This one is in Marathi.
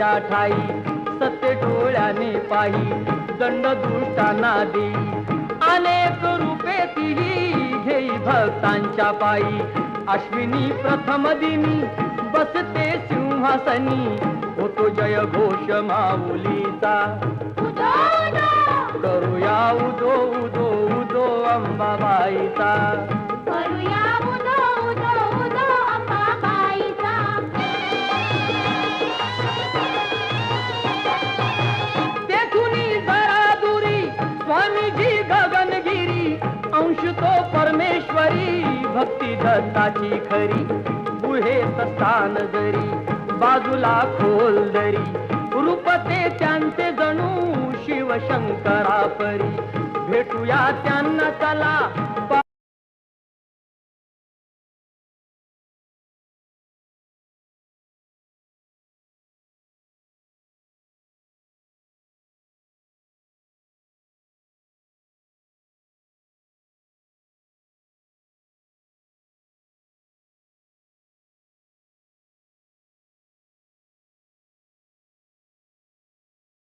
देवाच्या ठाई सत्य डोळ्याने पाही दंड दुष्टांना देई अनेक रूपे तिही घेई भक्तांच्या पायी अश्विनी प्रथम दिनी बसते सिंहासनी होतो जय घोष माऊलीचा करूया उदो उदो उदो अंबाबाईचा करूया उदो उदो उदो अंबाबाईचा तेथुनी जरा दुरी स्वामीजी गगनगिरी अंश तो परमेश्वरी भक्ती दत्ताची खरी गुहेत स्थान जरी बाजूला खोल दरी रूप ते त्यांचे जणू शिवशंकरा परी भेटूया त्यांना चला